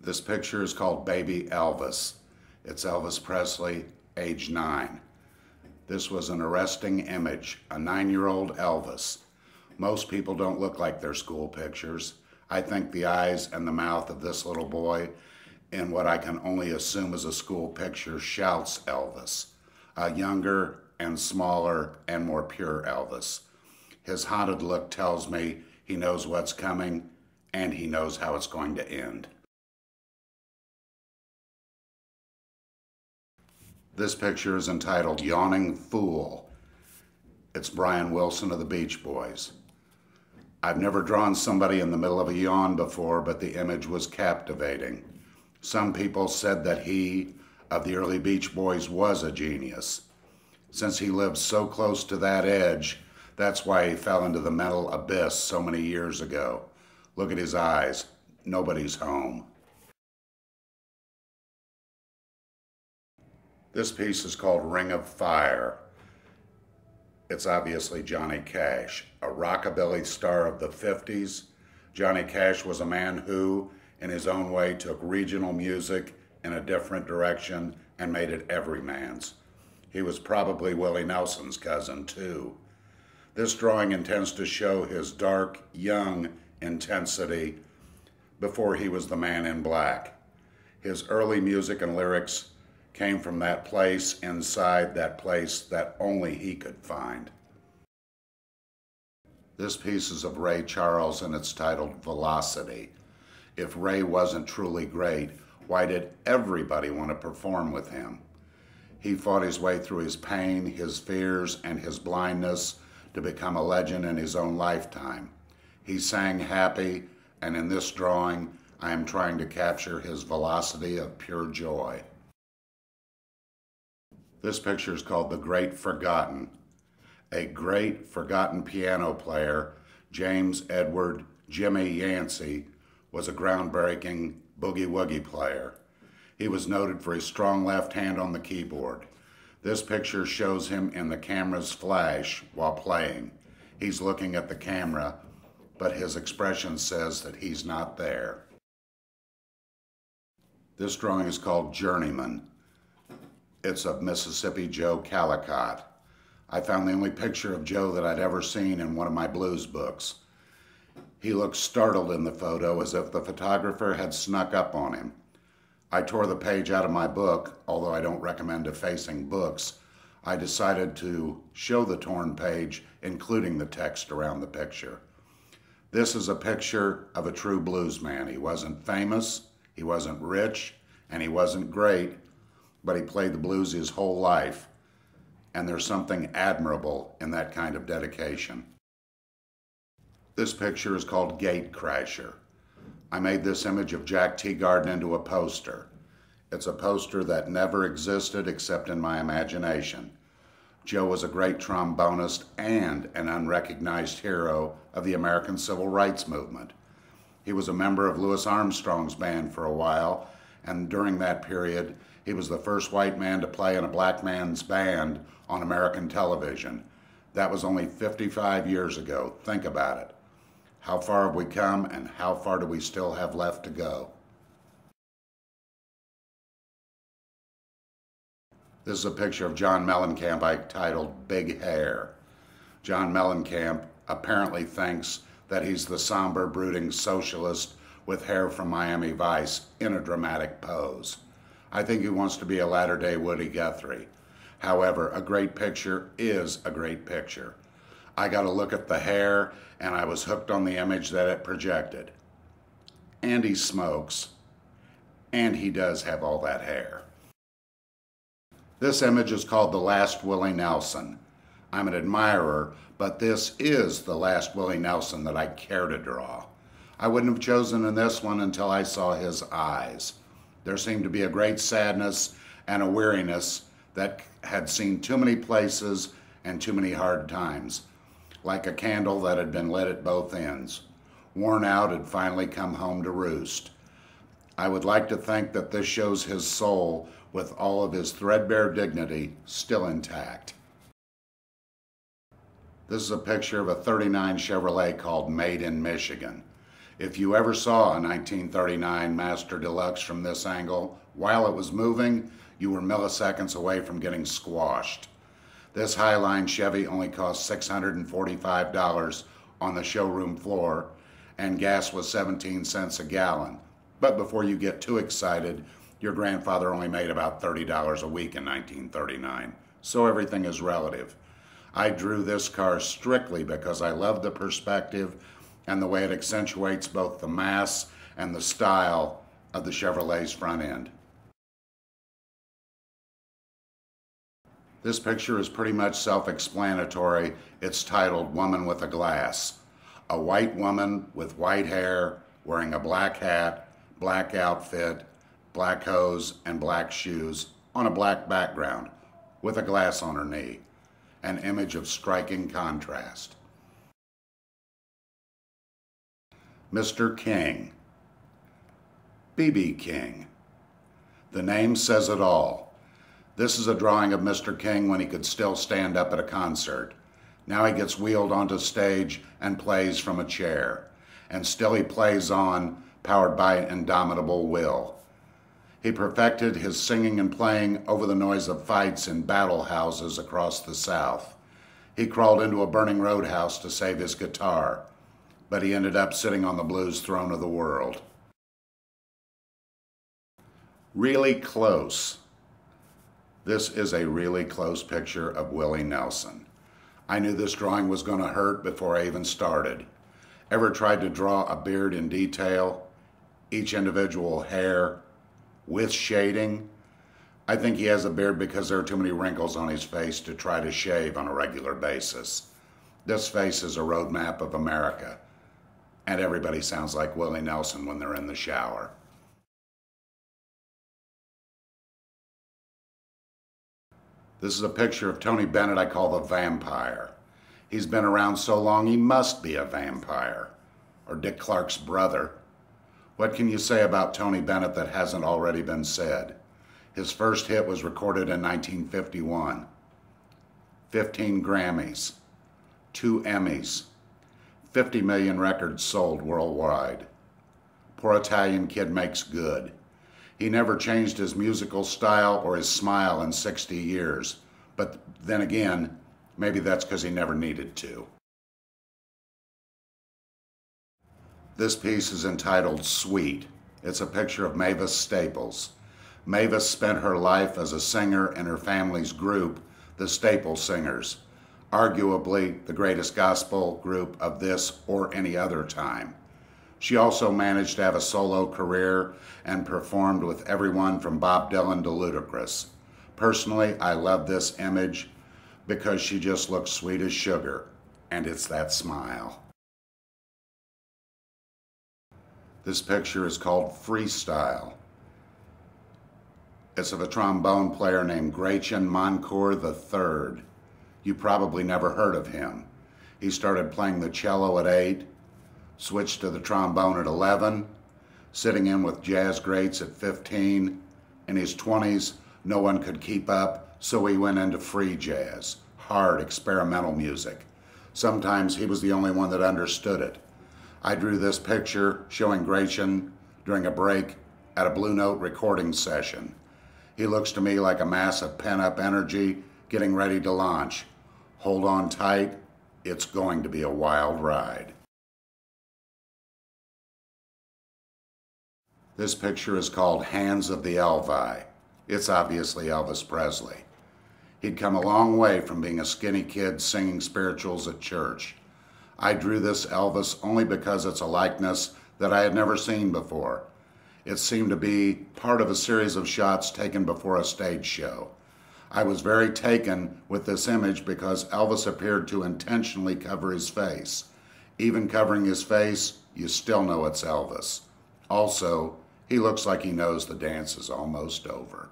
This picture is called Baby Elvis. It's Elvis Presley, age 9. This was an arresting image, a 9-year-old Elvis. Most people don't look like their school pictures. I think the eyes and the mouth of this little boy in what I can only assume is a school picture shouts Elvis, a younger and smaller and more pure Elvis. His haunted look tells me he knows what's coming and he knows how it's going to end. This picture is entitled Yawning Fool. It's Brian Wilson of the Beach Boys. I've never drawn somebody in the middle of a yawn before, but the image was captivating. Some people said that he, of the early Beach Boys, was a genius. Since he lived so close to that edge, that's why he fell into the mental abyss so many years ago. Look at his eyes. Nobody's home. This piece is called Ring of Fire. It's obviously Johnny Cash, a rockabilly star of the 50s. Johnny Cash was a man who, in his own way, took regional music in a different direction and made it everyman's. He was probably Willie Nelson's cousin, too. This drawing intends to show his dark, young intensity before he was the man in black. His early music and lyrics came from that place inside that place that only he could find. This piece is of Ray Charles and it's titled Velocity. If Ray wasn't truly great, why did everybody want to perform with him? He fought his way through his pain, his fears, and his blindness to become a legend in his own lifetime. He sang happy, and in this drawing, I am trying to capture his velocity of pure joy. This picture is called The Great Forgotten. A great forgotten piano player, James Edward Jimmy Yancey, was a groundbreaking boogie-woogie player. He was noted for his strong left hand on the keyboard. This picture shows him in the camera's flash while playing. He's looking at the camera, but his expression says that he's not there. This drawing is called Journeyman. It's of Mississippi Joe Callicott. I found the only picture of Joe that I'd ever seen in one of my blues books. He looked startled in the photo, as if the photographer had snuck up on him. I tore the page out of my book. Although I don't recommend defacing books, I decided to show the torn page, including the text around the picture. This is a picture of a true blues man. He wasn't famous, he wasn't rich, and he wasn't great, but he played the blues his whole life, and there's something admirable in that kind of dedication. This picture is called Gatecrasher. I made this image of Jack Teagarden into a poster. It's a poster that never existed except in my imagination. Joe was a great trombonist and an unrecognized hero of the American Civil Rights Movement. He was a member of Louis Armstrong's band for a while, and during that period, he was the first white man to play in a black man's band on American television. That was only 55 years ago. Think about it. How far have we come, and how far do we still have left to go? This is a picture of John Mellencamp I titled Big Hair. John Mellencamp apparently thinks that he's the somber, brooding socialist with hair from Miami Vice in a dramatic pose. I think he wants to be a latter-day Woody Guthrie. However, a great picture is a great picture. I got a look at the hair, and I was hooked on the image that it projected. And he smokes, and he does have all that hair. This image is called The Last Willie Nelson. I'm an admirer, but this is the last Willie Nelson that I care to draw. I wouldn't have chosen in this one until I saw his eyes. There seemed to be a great sadness and a weariness that had seen too many places and too many hard times, like a candle that had been lit at both ends. Worn out, had finally come home to roost. I would like to think that this shows his soul with all of his threadbare dignity still intact. This is a picture of a '39 Chevrolet called Made in Michigan. If you ever saw a 1939 Master Deluxe from this angle, while it was moving, you were milliseconds away from getting squashed. This Highline Chevy only cost $645 on the showroom floor, and gas was 17 cents a gallon. But before you get too excited, your grandfather only made about $30 a week in 1939, so everything is relative. I drew this car strictly because I love the perspective and the way it accentuates both the mass and the style of the Chevrolet's front end. This picture is pretty much self-explanatory. It's titled Woman with a Glass. A white woman with white hair, wearing a black hat, black outfit, black hose, and black shoes on a black background with a glass on her knee. An image of striking contrast. Mr. King. B.B. King. The name says it all. This is a drawing of Mr. King when he could still stand up at a concert. Now he gets wheeled onto stage and plays from a chair. And still he plays on, powered by an indomitable will. He perfected his singing and playing over the noise of fights in battle houses across the South. He crawled into a burning roadhouse to save his guitar, but he ended up sitting on the blues throne of the world. Really close. This is a really close picture of Willie Nelson. I knew this drawing was going to hurt before I even started. Ever tried to draw a beard in detail? Each individual hair with shading? I think he has a beard because there are too many wrinkles on his face to try to shave on a regular basis. This face is a roadmap of America, and everybody sounds like Willie Nelson when they're in the shower. This is a picture of Tony Bennett I call the vampire. He's been around so long he must be a vampire, or Dick Clark's brother. What can you say about Tony Bennett that hasn't already been said? His first hit was recorded in 1951. 15 Grammys, 2 Emmys, 50 million records sold worldwide. Poor Italian kid makes good. He never changed his musical style or his smile in 60 years. But then again, maybe that's because he never needed to. This piece is entitled Sweet. It's a picture of Mavis Staples. Mavis spent her life as a singer in her family's group, the Staples Singers, arguably the greatest gospel group of this or any other time. She also managed to have a solo career and performed with everyone from Bob Dylan to Ludacris. Personally, I love this image because she just looks sweet as sugar, and it's that smile. This picture is called Freestyle. It's of a trombone player named Gretchen Morgenson III. You probably never heard of him. He started playing the cello at 8, switched to the trombone at 11, sitting in with jazz greats at 15. In his 20s, no one could keep up, so he went into free jazz, hard experimental music. Sometimes he was the only one that understood it. I drew this picture showing Gretchen during a break at a Blue Note recording session. He looks to me like a mass of pent-up energy getting ready to launch. Hold on tight, it's going to be a wild ride. This picture is called Hands of the Elvi. It's obviously Elvis Presley. He'd come a long way from being a skinny kid singing spirituals at church. I drew this Elvis only because it's a likeness that I had never seen before. It seemed to be part of a series of shots taken before a stage show. I was very taken with this image because Elvis appeared to intentionally cover his face. Even covering his face, you still know it's Elvis. Also, he looks like he knows the dance is almost over.